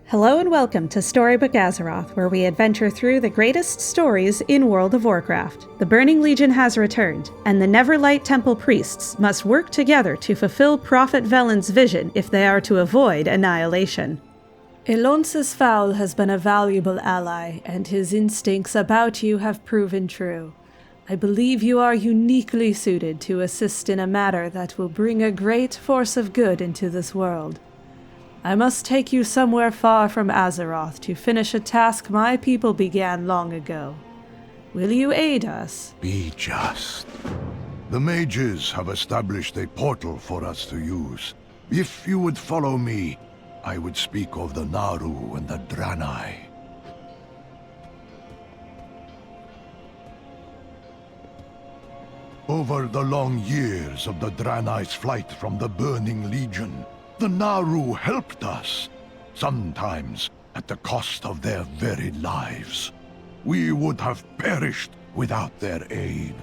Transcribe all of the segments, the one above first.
Hello and welcome to Storybook Azeroth, where we adventure through the greatest stories in World of Warcraft. The Burning Legion has returned, and the Netherlight Temple priests must work together to fulfill Prophet Velen's vision if they are to avoid annihilation. Elonsis Fowl has been a valuable ally, and his instincts about you have proven true. I believe you are uniquely suited to assist in a matter that will bring a great force of good into this world. I must take you somewhere far from Azeroth to finish a task my people began long ago. Will you aid us? Be just. The mages have established a portal for us to use. If you would follow me, I would speak of the Naru and the Draenei. Over the long years of the Draenei's flight from the Burning Legion, the Naru helped us, sometimes at the cost of their very lives. We would have perished without their aid.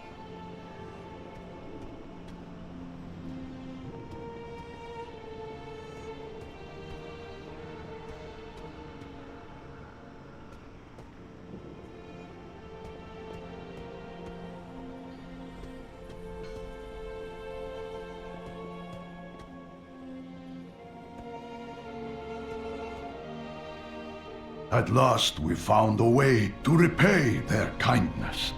At last we found a way to repay their kindness.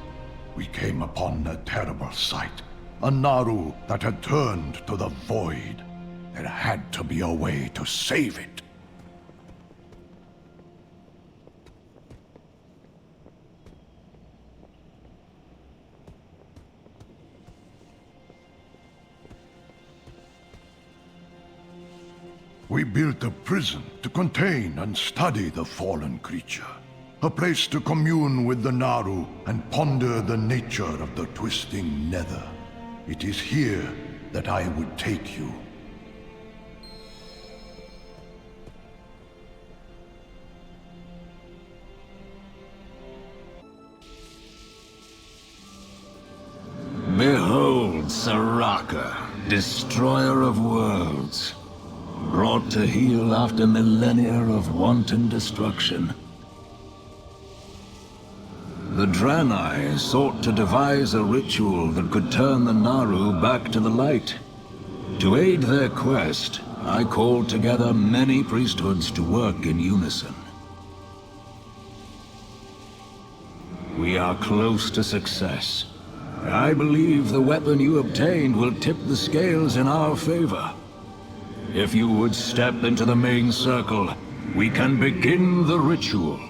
We came upon a terrible sight, a Naru that had turned to the void. There had to be a way to save it. We built a prison to contain and study the fallen creature. A place to commune with the Naru and ponder the nature of the twisting nether. It is here that I would take you. Behold, Soraka, destroyer of worlds, brought to heal after millennia of wanton destruction. The Draenei sought to devise a ritual that could turn the Naru back to the light. To aid their quest, I called together many priesthoods to work in unison. We are close to success. I believe the weapon you obtained will tip the scales in our favor. If you would step into the main circle, we can begin the ritual.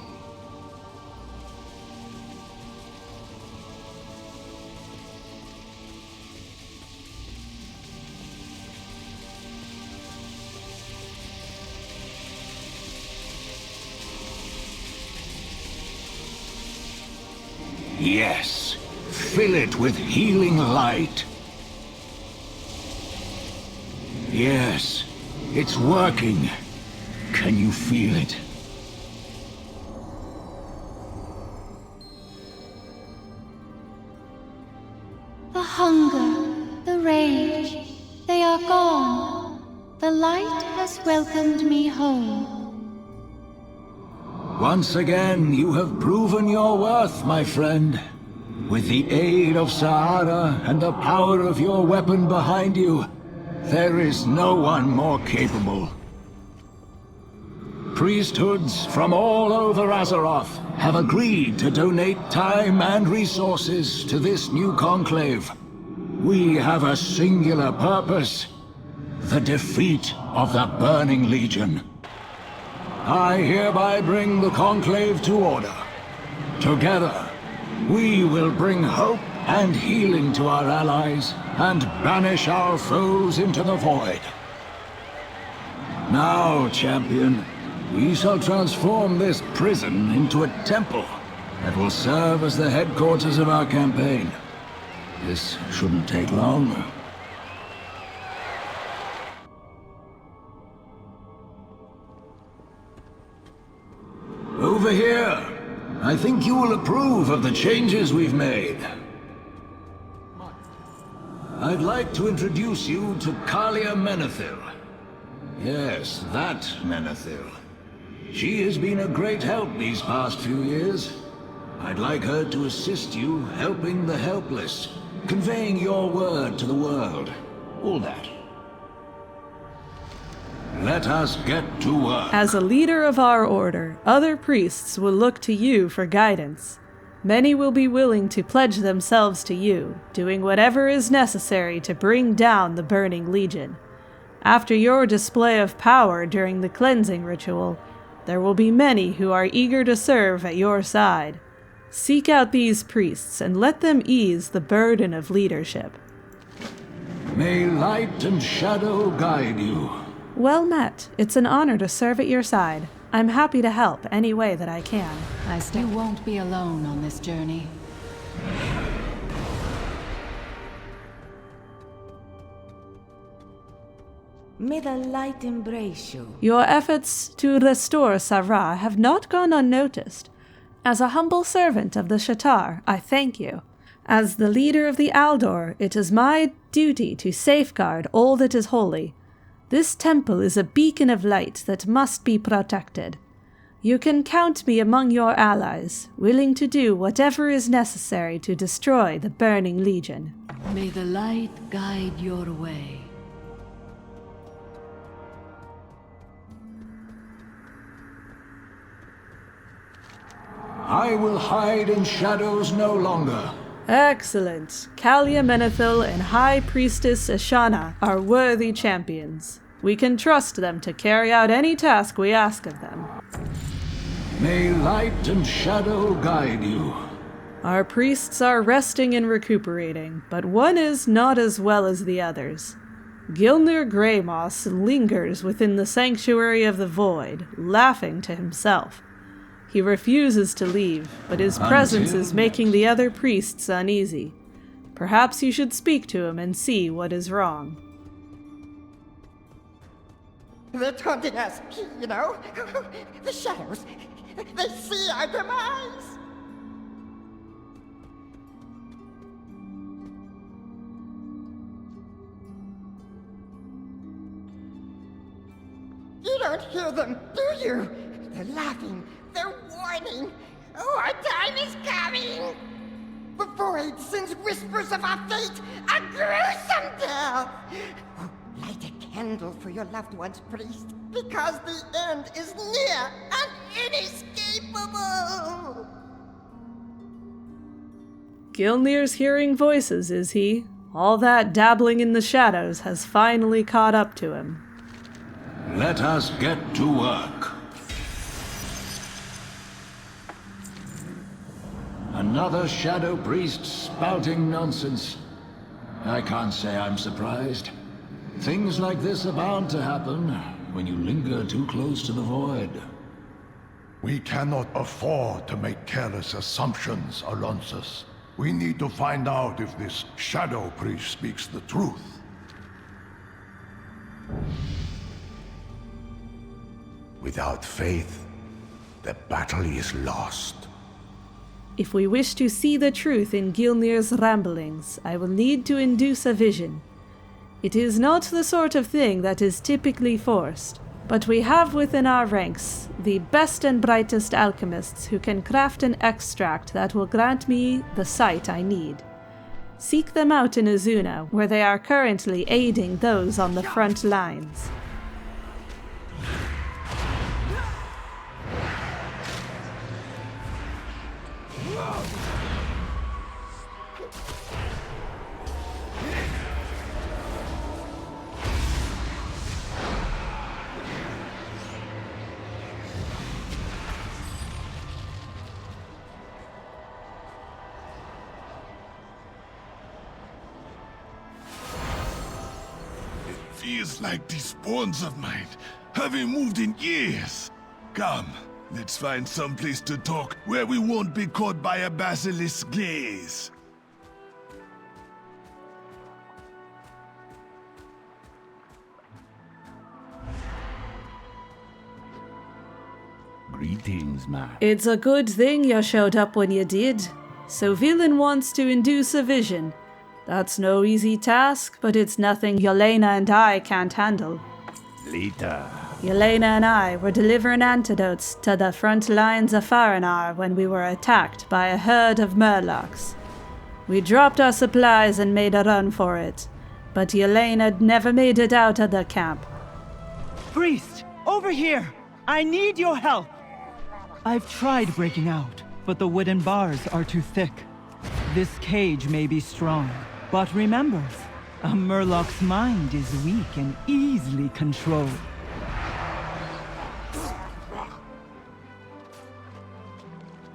Yes, fill it with healing light. Yes, it's working. Can you feel it? The hunger, the rage, they are gone. The light has welcomed me home. Once again, you have proven your worth, my friend. With the aid of Sahara and the power of your weapon behind you, there is no one more capable. Priesthoods from all over Azeroth have agreed to donate time and resources to this new conclave. We have a singular purpose: the defeat of the Burning Legion. I hereby bring the conclave to order. Together, we will bring hope and healing to our allies, and banish our foes into the void. Now, champion, we shall transform this prison into a temple that will serve as the headquarters of our campaign. This shouldn't take long. Over here. I think you will approve of the changes we've made. I'd like to introduce you to Kalia Menethil. Yes, that Menethil. She has been a great help these past few years. I'd like her to assist you, helping the helpless, conveying your word to the world. All that. Let us get to work. As a leader of our order, other priests will look to you for guidance. Many will be willing to pledge themselves to you, doing whatever is necessary to bring down the Burning Legion. After your display of power during the cleansing ritual, there will be many who are eager to serve at your side. Seek out these priests and let them ease the burden of leadership. May light and shadow guide you. Well met. It's an honor to serve at your side. I'm happy to help any way that I can. You won't be alone on this journey. May the light embrace you. Your efforts to restore Sarah have not gone unnoticed. As a humble servant of the Shatar, I thank you. As the leader of the Aldor, it is my duty to safeguard all that is holy. This temple is a beacon of light that must be protected. You can count me among your allies, willing to do whatever is necessary to destroy the Burning Legion. May the light guide your way. I will hide in shadows no longer. Excellent. Kalia Menethil and High Priestess Ashana are worthy champions. We can trust them to carry out any task we ask of them. May light and shadow guide you. Our priests are resting and recuperating, but one is not as well as the others. Gilnir Greymoss lingers within the Sanctuary of the Void, laughing to himself. He refuses to leave, but his presence is making the other priests uneasy. Perhaps you should speak to him and see what is wrong. They're taunting us, you know? The shadows, they see our demise! You don't hear them, do you? They're laughing, they're warning. Oh, our time is coming! The Void sends whispers of our fate, a gruesome death! Oh, light a candle for your loved ones, priest, because the end is near and inescapable! Gilnir's hearing voices, is he? All that dabbling in the shadows has finally caught up to him. Let us get to work. Another shadow priest spouting nonsense. I can't say I'm surprised. Things like this are bound to happen when you linger too close to the Void. We cannot afford to make careless assumptions, Alonsus. We need to find out if this shadow priest speaks the truth. Without faith, the battle is lost. If we wish to see the truth in Gilnir's ramblings, I will need to induce a vision. It is not the sort of thing that is typically forced, but we have within our ranks the best and brightest alchemists who can craft an extract that will grant me the sight I need. Seek them out in Azuna, where they are currently aiding those on the front lines. Feels like these spawns of mine haven't moved in years. Come, let's find some place to talk where we won't be caught by a basilisk gaze. Greetings, man. It's a good thing you showed up when you did. So Villain wants to induce a vision. That's no easy task, but it's nothing Yelena and I can't handle. Later. Yelena and I were delivering antidotes to the front lines of Faranar when we were attacked by a herd of murlocs. We dropped our supplies and made a run for it, but Yelena never made it out of the camp. Priest, over here! I need your help! I've tried breaking out, but the wooden bars are too thick. This cage may be strong, but remember, a Murloc's mind is weak and easily controlled.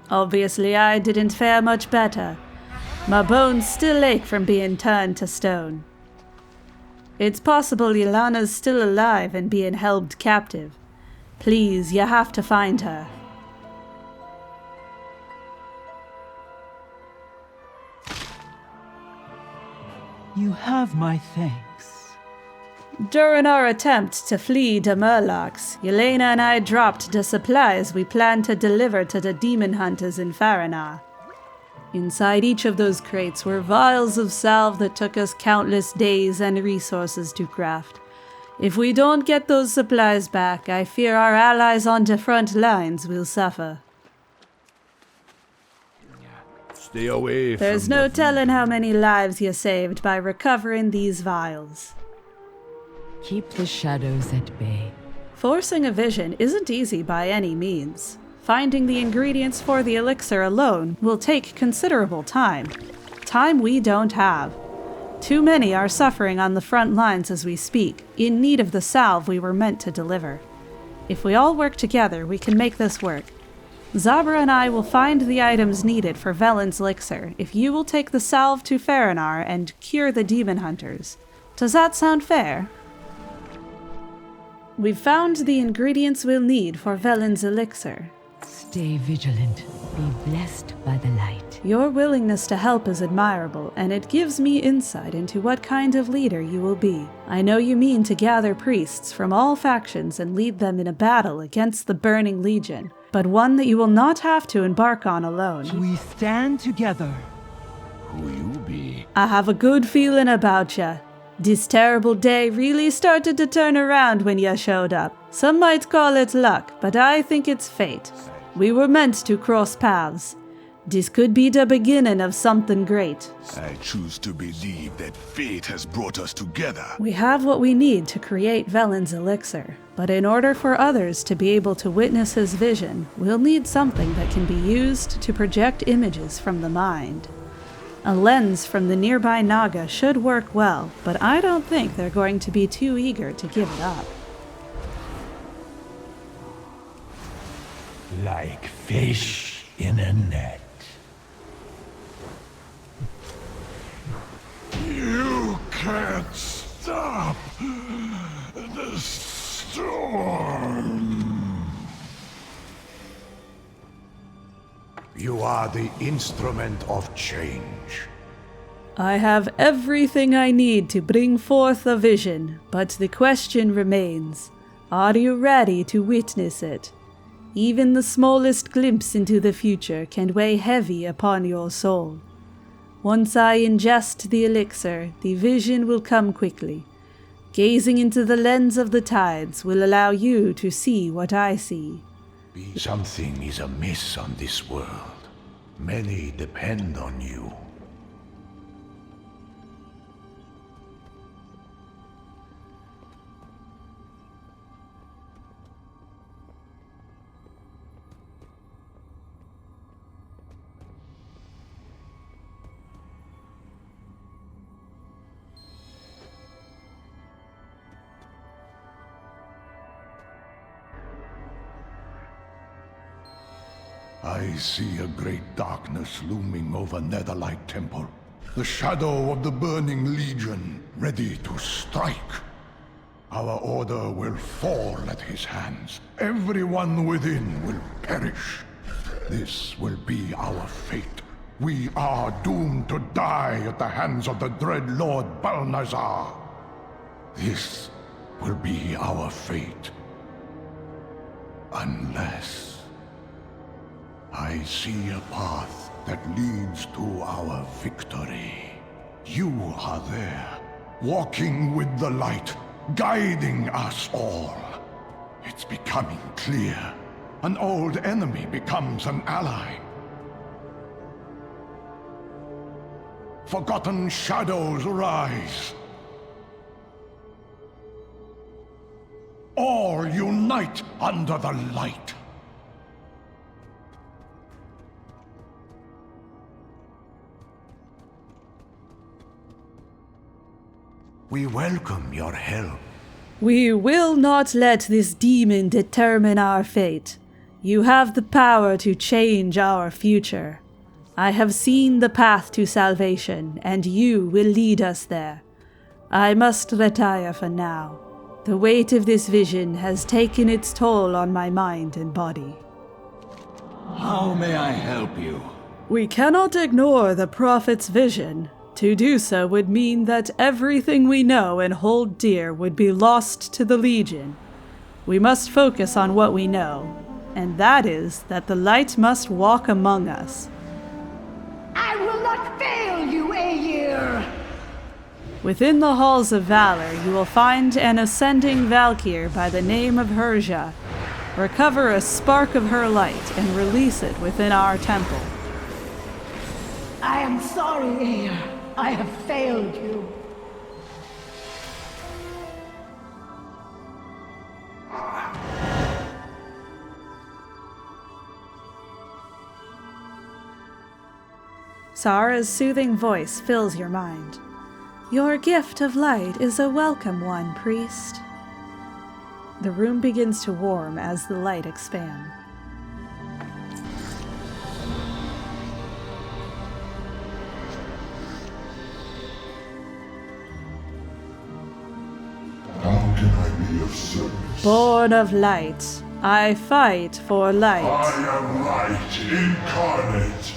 Obviously, I didn't fare much better. My bones still ache from being turned to stone. It's possible Yelena's still alive and being held captive. Please, you have to find her. You have my thanks. During our attempt to flee the Murlocs, Yelena and I dropped the supplies we planned to deliver to the demon hunters in Faranar. Inside each of those crates were vials of salve that took us countless days and resources to craft. If we don't get those supplies back, I fear our allies on the front lines will suffer. Stay away There's no telling how many lives you saved by recovering these vials. Keep the shadows at bay. Forcing a vision isn't easy by any means. Finding the ingredients for the elixir alone will take considerable time. Time we don't have. Too many are suffering on the front lines as we speak, in need of the salve we were meant to deliver. If we all work together, we can make this work. Zabra and I will find the items needed for Velen's elixir if you will take the salve to Faranar and cure the demon hunters. Does that sound fair? We've found the ingredients we'll need for Velen's elixir. Stay vigilant. Be blessed by the light. Your willingness to help is admirable, and it gives me insight into what kind of leader you will be. I know you mean to gather priests from all factions and lead them in a battle against the Burning Legion, but one that you will not have to embark on alone. We stand together. Who you be? I have a good feeling about ya. This terrible day really started to turn around when ya showed up. Some might call it luck, but I think it's fate. We were meant to cross paths. This could be the beginning of something great. I choose to believe that fate has brought us together. We have what we need to create Velen's elixir, but in order for others to be able to witness his vision, we'll need something that can be used to project images from the mind. A lens from the nearby Naga should work well, but I don't think they're going to be too eager to give it up. Like fish in a net. You can't stop the storm. You are the instrument of change. I have everything I need to bring forth a vision, but the question remains, are you ready to witness it? Even the smallest glimpse into the future can weigh heavy upon your soul. Once I ingest the elixir, the vision will come quickly. Gazing into the lens of the tides will allow you to see what I see. Something is amiss on this world. Many depend on you. I see a great darkness looming over Netherlight Temple. The shadow of the Burning Legion, ready to strike. Our order will fall at his hands. Everyone within will perish. This will be our fate. We are doomed to die at the hands of the dreadlord Bathazar. This will be our fate. Unless I see a path that leads to our victory. You are there, walking with the light, guiding us all. It's becoming clear. An old enemy becomes an ally. Forgotten shadows rise. All unite under the light. We welcome your help. We will not let this demon determine our fate. You have the power to change our future. I have seen the path to salvation, and you will lead us there. I must retire for now. The weight of this vision has taken its toll on my mind and body. How may I help you? We cannot ignore the Prophet's vision. To do so would mean that everything we know and hold dear would be lost to the Legion. We must focus on what we know, and that is that the light must walk among us. I will not fail you, Aegir! Within the Halls of Valor, you will find an ascending Valkyr by the name of Herja. Recover a spark of her light and release it within our temple. I am sorry, Aegir. I have failed you. Sara's soothing voice fills your mind. Your gift of light is a welcome one, priest. The room begins to warm as the light expands. How can I be of service? Born of light, I fight for light. I am light incarnate.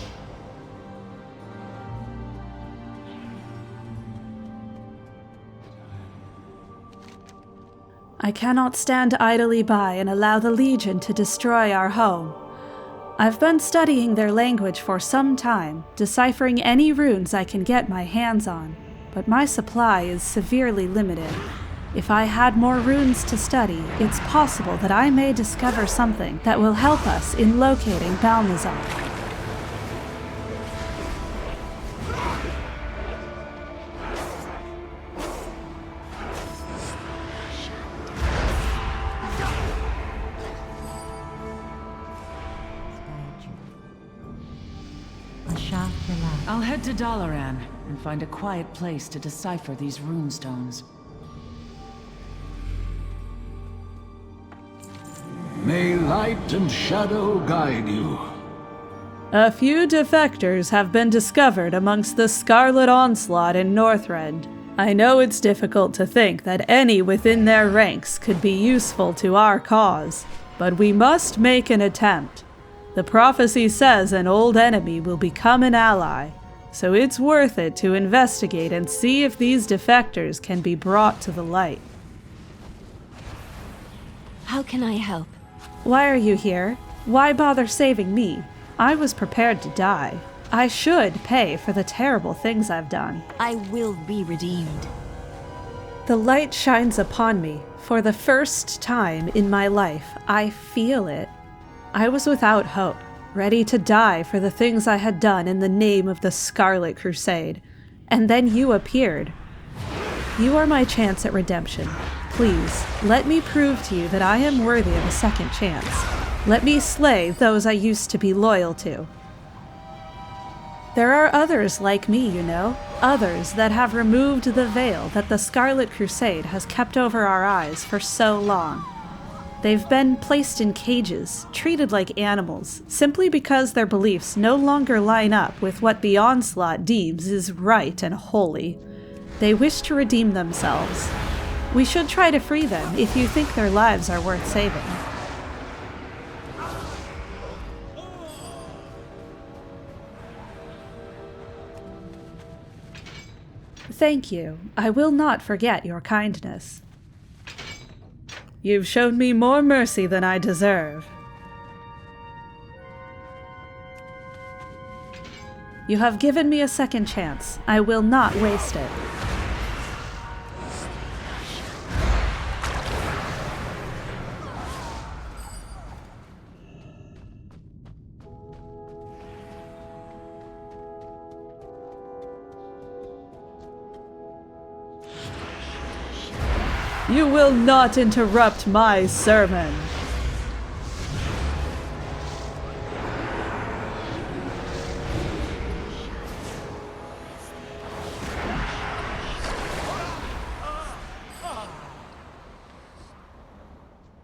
I cannot stand idly by and allow the Legion to destroy our home. I've been studying their language for some time, deciphering any runes I can get my hands on, but my supply is severely limited. If I had more runes to study, it's possible that I may discover something that will help us in locating Bathazar. I'll head to Dalaran and find a quiet place to decipher these runestones. May light and shadow guide you. A few defectors have been discovered amongst the Scarlet Onslaught in Northrend. I know it's difficult to think that any within their ranks could be useful to our cause, but we must make an attempt. The prophecy says an old enemy will become an ally, so it's worth it to investigate and see if these defectors can be brought to the light. How can I help? Why are you here? Why bother saving me? I was prepared to die. I should pay for the terrible things I've done. I will be redeemed. The light shines upon me. For the first time in my life, I feel it. I was without hope, ready to die for the things I had done in the name of the Scarlet Crusade. And then you appeared. You are my chance at redemption. Please, let me prove to you that I am worthy of a second chance. Let me slay those I used to be loyal to. There are others like me, you know. Others that have removed the veil that the Scarlet Crusade has kept over our eyes for so long. They've been placed in cages, treated like animals, simply because their beliefs no longer line up with what the Onslaught deems is right and holy. They wish to redeem themselves. We should try to free them if you think their lives are worth saving. Thank you. I will not forget your kindness. You've shown me more mercy than I deserve. You have given me a second chance. I will not waste it. You will not interrupt my sermon.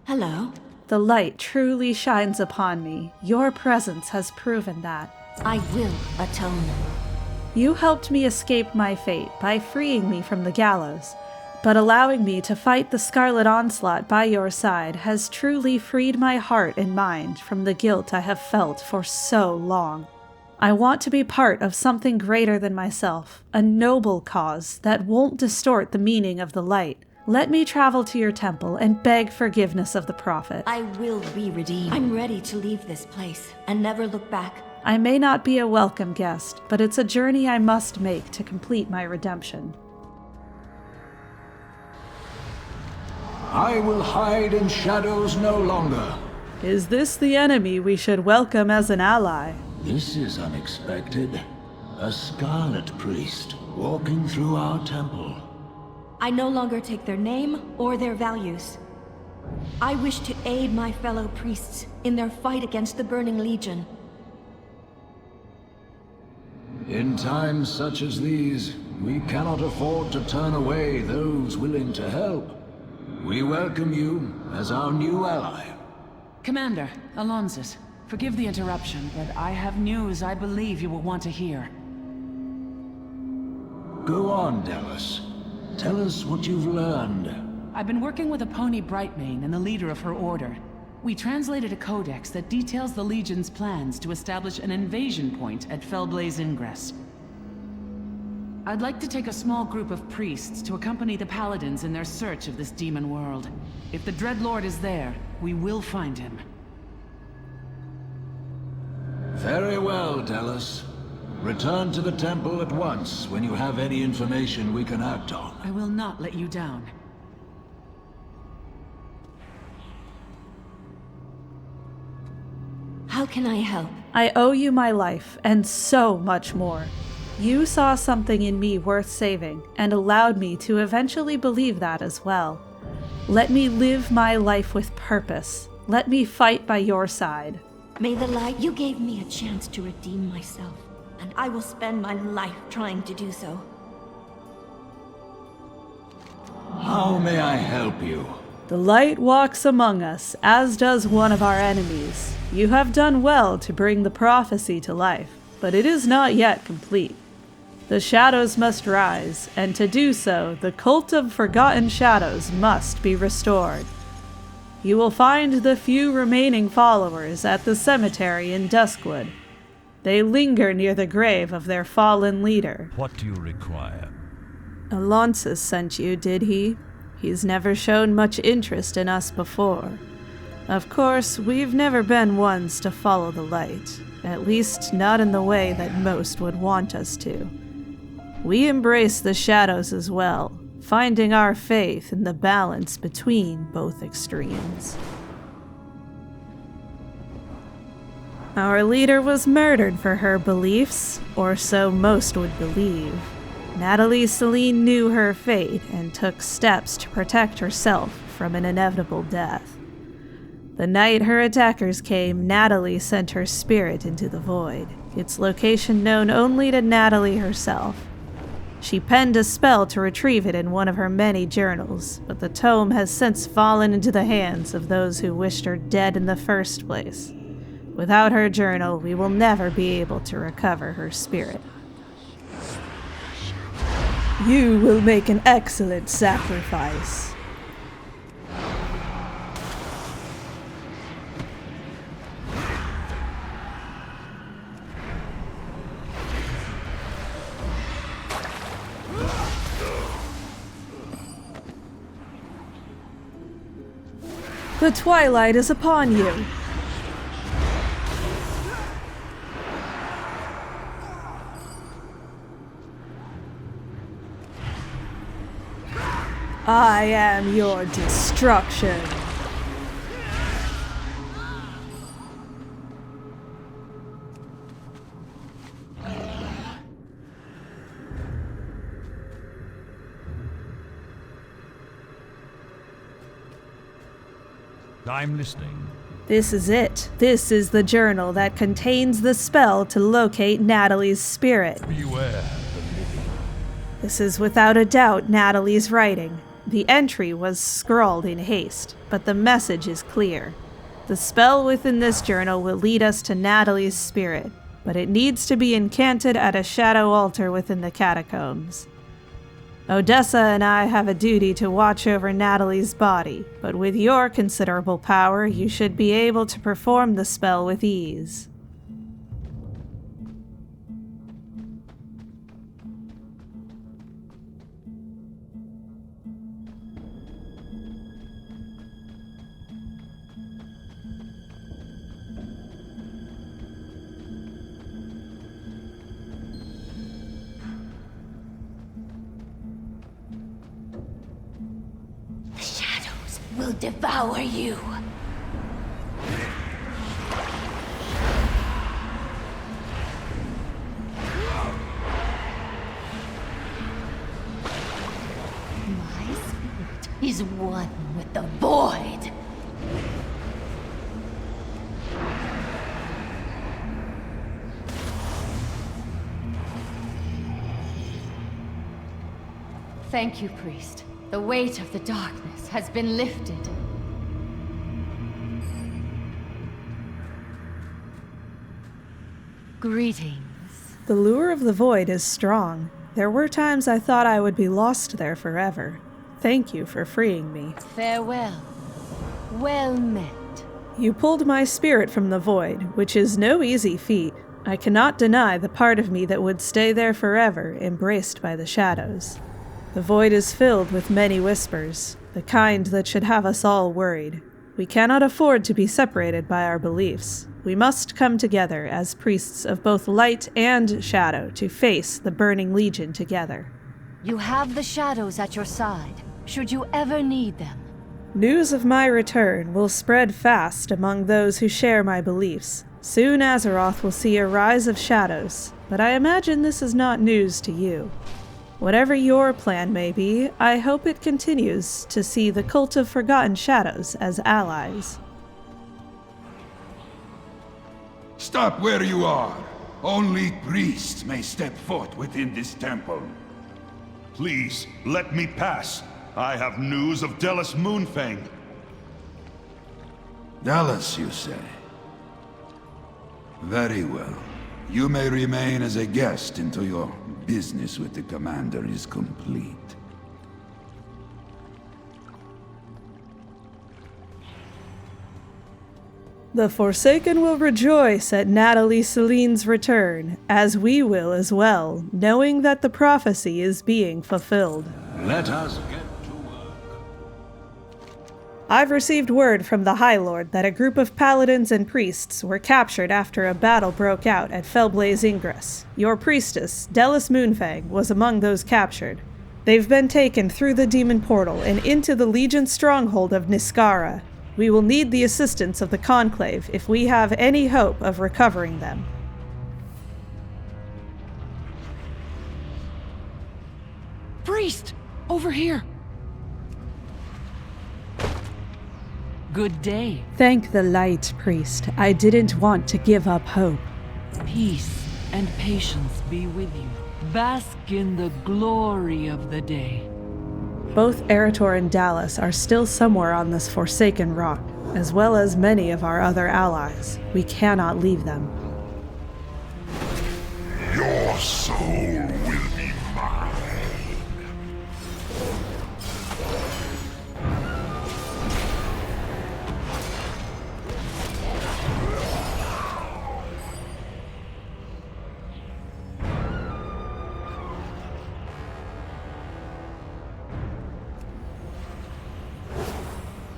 Hello? The light truly shines upon me. Your presence has proven that. I will atone. You helped me escape my fate by freeing me from the gallows, but allowing me to fight the Scarlet Onslaught by your side has truly freed my heart and mind from the guilt I have felt for so long. I want to be part of something greater than myself, a noble cause that won't distort the meaning of the light. Let me travel to your temple and beg forgiveness of the Prophet. I will be redeemed. I'm ready to leave this place and never look back. I may not be a welcome guest, but it's a journey I must make to complete my redemption. I will hide in shadows no longer. Is this the enemy we should welcome as an ally? This is unexpected. A Scarlet Priest walking through our temple. I no longer take their name or their values. I wish to aid my fellow priests in their fight against the Burning Legion. In times such as these, we cannot afford to turn away those willing to help. We welcome you as our new ally. Commander, Alonsus, forgive the interruption, but I have news I believe you will want to hear. Go on, Dallas. Tell us what you've learned. I've been working with a pony Brightmane and the leader of her order. We translated a codex that details the Legion's plans to establish an invasion point at Fellblaze Ingress. I'd like to take a small group of priests to accompany the Paladins in their search of this demon world. If the dreadlord is there, we will find him. Very well, Dallas. Return to the temple at once when you have any information we can act on. I will not let you down. How can I help? I owe you my life, and so much more. You saw something in me worth saving, and allowed me to eventually believe that as well. Let me live my life with purpose. Let me fight by your side. May the light... You gave me a chance to redeem myself, and I will spend my life trying to do so. How may I help you? The light walks among us, as does one of our enemies. You have done well to bring the prophecy to life, but it is not yet complete. The shadows must rise, and to do so, the cult of forgotten shadows must be restored. You will find the few remaining followers at the cemetery in Duskwood. They linger near the grave of their fallen leader. What do you require? Alonsus sent you, did he? He's never shown much interest in us before. Of course, we've never been ones to follow the light, at least not in the way that most would want us to. We embrace the shadows as well, finding our faith in the balance between both extremes. Our leader was murdered for her beliefs, or so most would believe. Natalie Celine knew her fate and took steps to protect herself from an inevitable death. The night her attackers came, Natalie sent her spirit into the void, its location known only to Natalie herself. She penned a spell to retrieve it in one of her many journals, but the tome has since fallen into the hands of those who wished her dead in the first place. Without her journal, we will never be able to recover her spirit. You will make an excellent sacrifice. The twilight is upon you. I am your destruction. I'm listening. This is it. This is the journal that contains the spell to locate Natalie's spirit. Beware the living. This is without a doubt Natalie's writing. The entry was scrawled in haste, but the message is clear. The spell within this journal will lead us to Natalie's spirit, but it needs to be incanted at a shadow altar within the catacombs. Odessa and I have a duty to watch over Natalie's body, but with your considerable power, you should be able to perform the spell with ease. Will devour you. My spirit is one with the void. Thank you, priest. The weight of the darkness has been lifted. Greetings. The lure of the void is strong. There were times I thought I would be lost there forever. Thank you for freeing me. Farewell. Well met. You pulled my spirit from the void, which is no easy feat. I cannot deny the part of me that would stay there forever, embraced by the shadows. The void is filled with many whispers, the kind that should have us all worried. We cannot afford to be separated by our beliefs. We must come together as priests of both light and shadow to face the Burning Legion together. You have the shadows at your side, should you ever need them. News of my return will spread fast among those who share my beliefs. Soon Azeroth will see a rise of shadows, but I imagine this is not news to you. Whatever your plan may be, I hope it continues to see the Cult of Forgotten Shadows as allies. Stop where you are. Only priests may step forth within this temple. Please, let me pass. I have news of Delos Moonfang. Dallas, you say? Very well. You may remain as a guest until your business with the commander is complete. The Forsaken will rejoice at Natalie Celine's return, as we will as well, knowing that the prophecy is being fulfilled. Let us get to work. I've received word from the High Lord that a group of paladins and priests were captured after a battle broke out at Fellblaze Ingress. Your priestess, Delos Moonfang, was among those captured. They've been taken through the demon portal and into the Legion stronghold of Niskara. We will need the assistance of the Conclave if we have any hope of recovering them. Priest! Over here! Good day. Thank the light, priest. I didn't want to give up hope. Peace and patience be with you. Bask in the glory of the day. Both Eretor and Dallas are still somewhere on this forsaken rock, as well as many of our other allies. We cannot leave them. Your soul will be mine.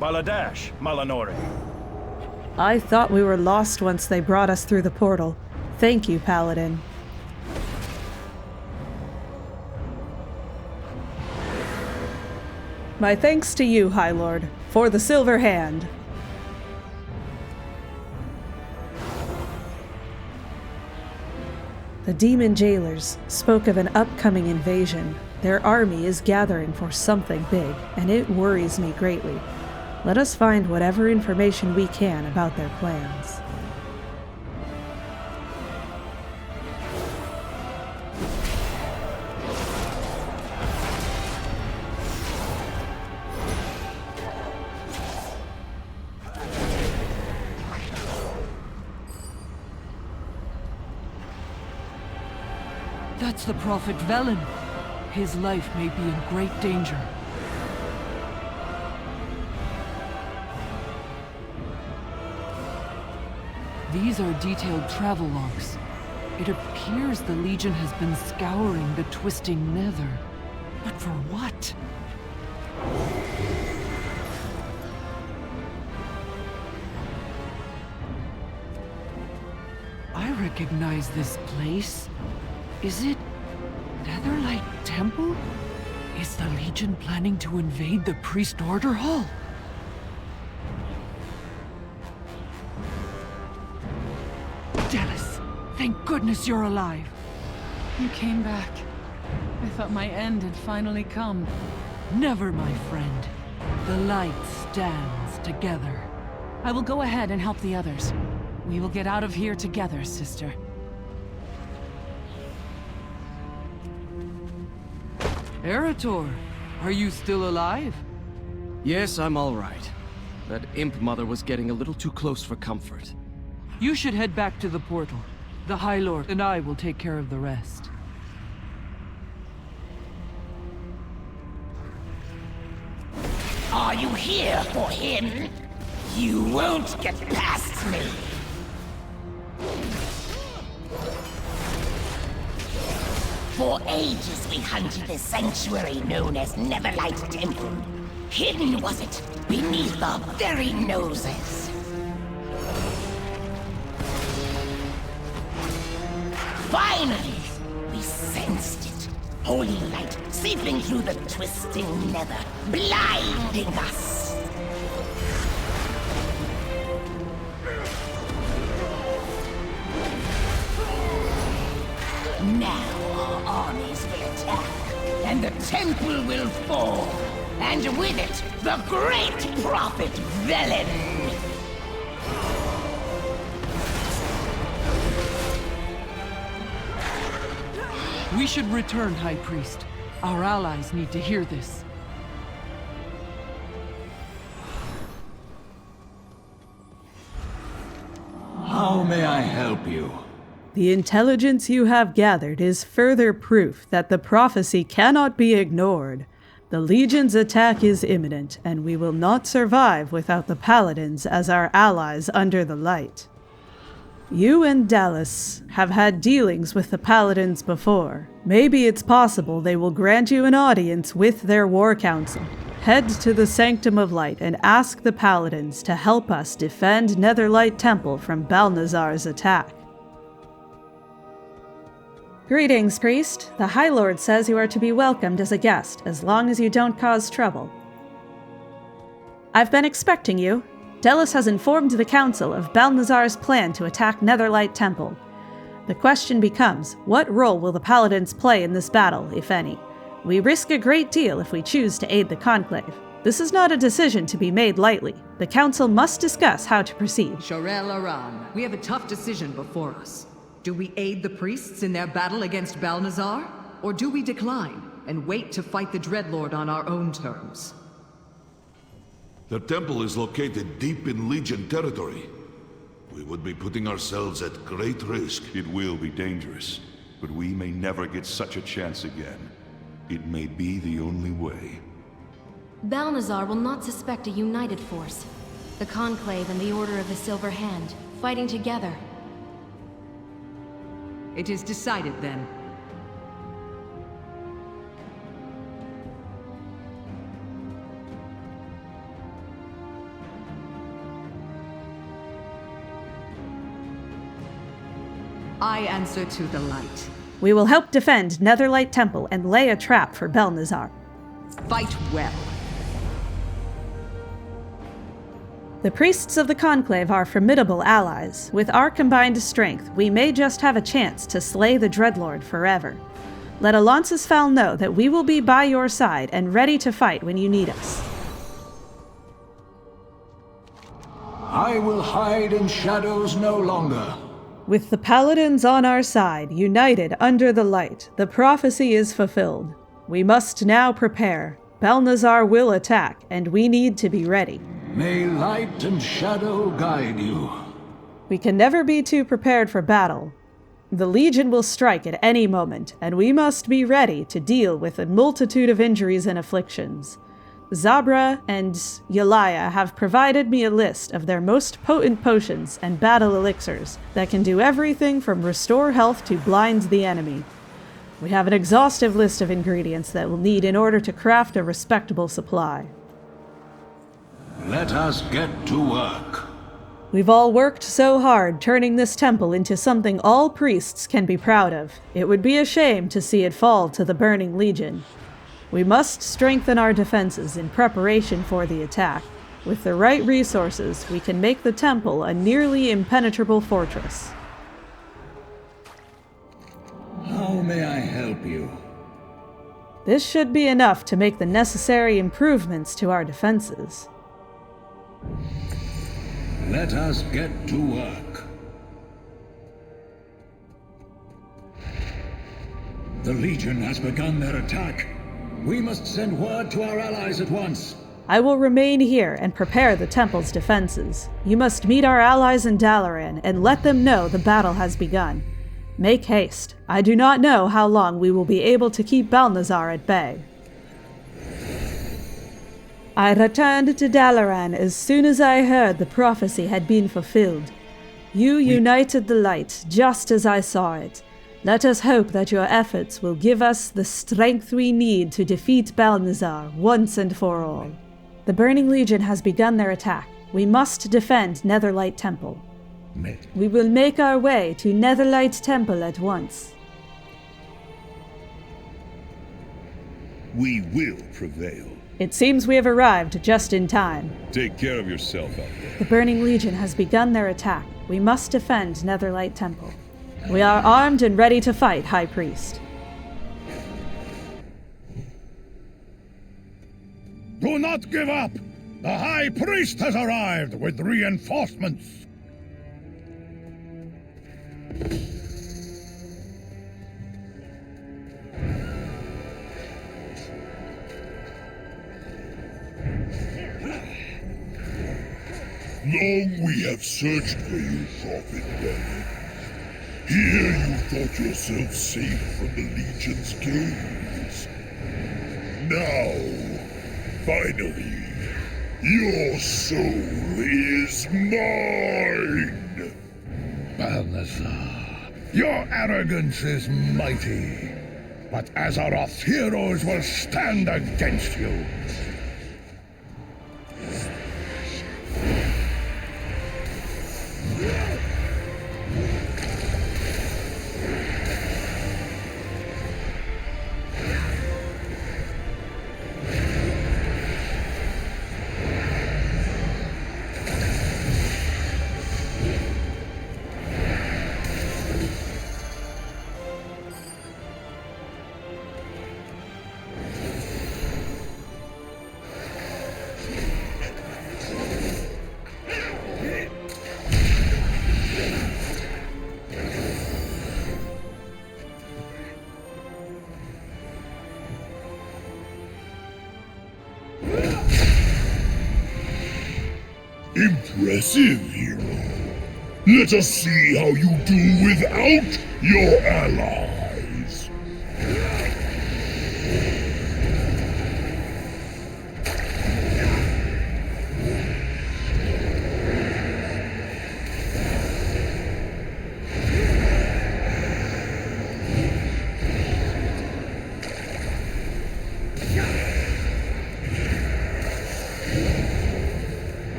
Baladash, Malanori. I thought we were lost once they brought us through the portal. Thank you, Paladin. My thanks to you, High Lord, for the Silver Hand. The demon jailers spoke of an upcoming invasion. Their army is gathering for something big, and it worries me greatly. Let us find whatever information we can about their plans. That's the Prophet Velen. His life may be in great danger. These are detailed travel logs. It appears the Legion has been scouring the twisting nether. But for what? I recognize this place. Is it Netherlight Temple? Is the Legion planning to invade the Priest Order Hall? Dallas, thank goodness you're alive. You came back. I thought my end had finally come. Never, my friend. The light stands together. I will go ahead and help the others. We will get out of here together, sister. Erator, are you still alive? Yes, I'm all right. That imp mother was getting a little too close for comfort. You should head back to the portal. The High Lord and I will take care of the rest. Are you here for him? You won't get past me! For ages we hunted the sanctuary known as Netherlight Temple. Hidden, was it, beneath our very noses? Finally, we sensed it. Holy light seeping through the twisting nether, blinding us. Now our armies will attack, and the temple will fall, and with it, the great prophet Velen. We should return, High Priest. Our allies need to hear this. How may I help you? The intelligence you have gathered is further proof that the prophecy cannot be ignored. The Legion's attack is imminent, and we will not survive without the Paladins as our allies under the light. You and Dallas have had dealings with the Paladins before. Maybe it's possible they will grant you an audience with their war council. Head to the Sanctum of Light and ask the Paladins to help us defend Netherlight Temple from Bathazar's attack. Greetings, Priest. The High Lord says you are to be welcomed as a guest, as long as you don't cause trouble. I've been expecting you. Dallas has informed the Council of Bathazar's plan to attack Netherlight Temple. The question becomes, what role will the Paladins play in this battle, if any? We risk a great deal if we choose to aid the Conclave. This is not a decision to be made lightly. The Council must discuss how to proceed. Shorel Aran, we have a tough decision before us. Do we aid the priests in their battle against Bathazar? Or do we decline and wait to fight the dreadlord on our own terms? The temple is located deep in Legion territory. We would be putting ourselves at great risk. It will be dangerous, but we may never get such a chance again. It may be the only way. Bathazar will not suspect a united force. The Conclave and the Order of the Silver Hand, fighting together. It is decided then. I answer to the light. We will help defend Netherlight Temple and lay a trap for Bathazar. Fight well. The priests of the Conclave are formidable allies. With our combined strength, we may just have a chance to slay the dreadlord forever. Let Alonsis Fowl know that we will be by your side and ready to fight when you need us. I will hide in shadows no longer. With the paladins on our side, united under the light, the prophecy is fulfilled. We must now prepare. Bathazar will attack, and we need to be ready. May light and shadow guide you. We can never be too prepared for battle. The Legion will strike at any moment, and we must be ready to deal with a multitude of injuries and afflictions. Zabra and Yelaya have provided me a list of their most potent potions and battle elixirs that can do everything from restore health to blind the enemy. We have an exhaustive list of ingredients that we'll need in order to craft a respectable supply. Let us get to work. We've all worked so hard turning this temple into something all priests can be proud of. It would be a shame to see it fall to the Burning Legion. We must strengthen our defenses in preparation for the attack. With the right resources, we can make the temple a nearly impenetrable fortress. How may I help you? This should be enough to make the necessary improvements to our defenses. Let us get to work. The Legion has begun their attack. We must send word to our allies at once. I will remain here and prepare the temple's defenses. You must meet our allies in Dalaran and let them know the battle has begun. Make haste. I do not know how long we will be able to keep Bathazar at bay. I returned to Dalaran as soon as I heard the prophecy had been fulfilled. You united the light just as I saw it. Let us hope that your efforts will give us the strength we need to defeat Bathazar once and for all. The Burning Legion has begun their attack. We must defend Netherlight Temple. We will make our way to Netherlight Temple at once. We will prevail. It seems we have arrived just in time. Take care of yourself out there. The Burning Legion has begun their attack. We must defend Netherlight Temple. We are armed and ready to fight, High Priest. Do not give up! The High Priest has arrived with reinforcements! Long we have searched for you, Prophet Bennett. Here you thought yourself safe from the Legion's gaze. Now, finally, your soul is mine! Bathazar, your arrogance is mighty, but Azeroth's heroes will stand against you. Impressive, hero. Let us see how you do without your allies.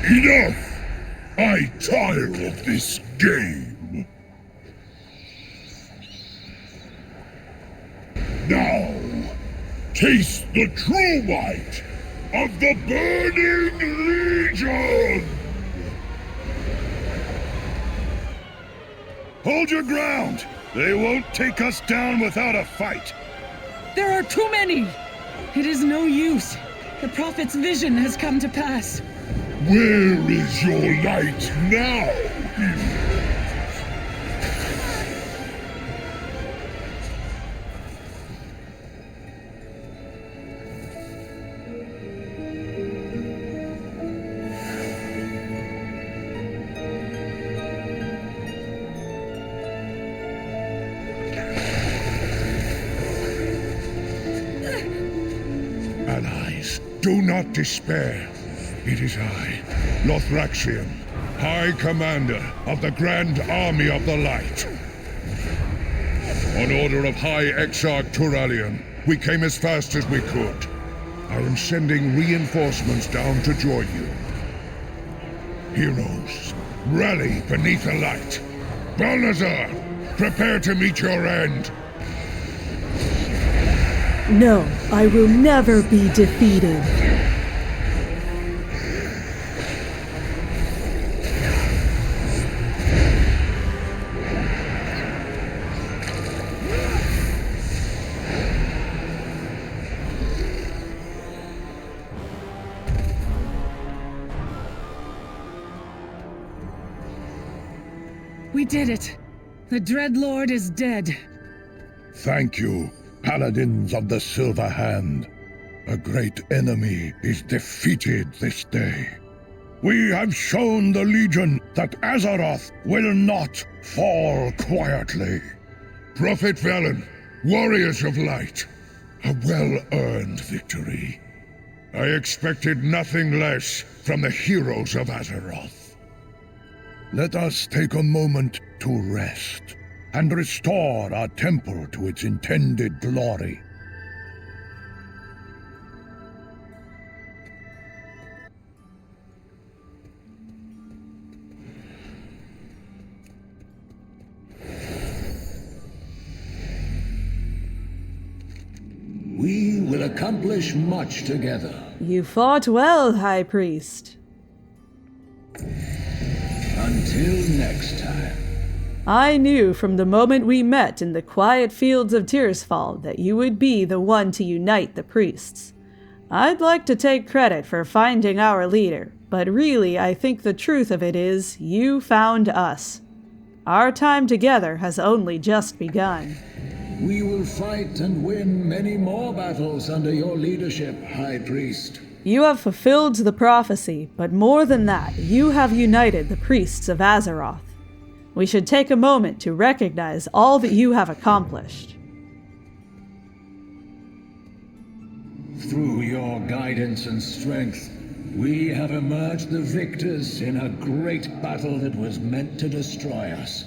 Enough! I tire of this game. Now, taste the true might of the Burning Legion! Hold your ground! They won't take us down without a fight! There are too many! It is no use. The prophet's vision has come to pass. Where is your light now? Allies, do not despair. It is I, Lothraxion, High Commander of the Grand Army of the Light. On order of High Exarch Turalion, we came as fast as we could. I am sending reinforcements down to join you. Heroes, rally beneath the light. Bathazar, prepare to meet your end. No, I will never be defeated. We did it. The dreadlord is dead. Thank you, Paladins of the Silver Hand. A great enemy is defeated this day. We have shown the Legion that Azeroth will not fall quietly. Prophet Velen, Warriors of Light, a well-earned victory. I expected nothing less from the heroes of Azeroth. Let us take a moment to rest and restore our temple to its intended glory. We will accomplish much together. You fought well, High Priest. Until next time. I knew from the moment we met in the quiet fields of Tirsfall that you would be the one to unite the priests. I'd like to take credit for finding our leader, but really I think the truth of it is you found us. Our time together has only just begun. We will fight and win many more battles under your leadership, High Priest. You have fulfilled the prophecy, but more than that, you have united the priests of Azeroth. We should take a moment to recognize all that you have accomplished. Through your guidance and strength, we have emerged the victors in a great battle that was meant to destroy us.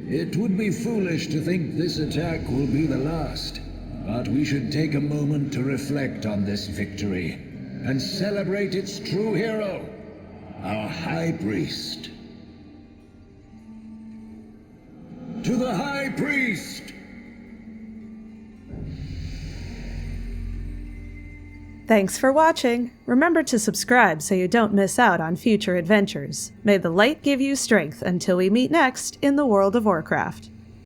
It would be foolish to think this attack will be the last. But we should take a moment to reflect on this victory and celebrate its true hero, our High Priest. To the High Priest! Thanks for watching. Remember to subscribe so you don't miss out on future adventures. May the light give you strength until we meet next in the World of Warcraft.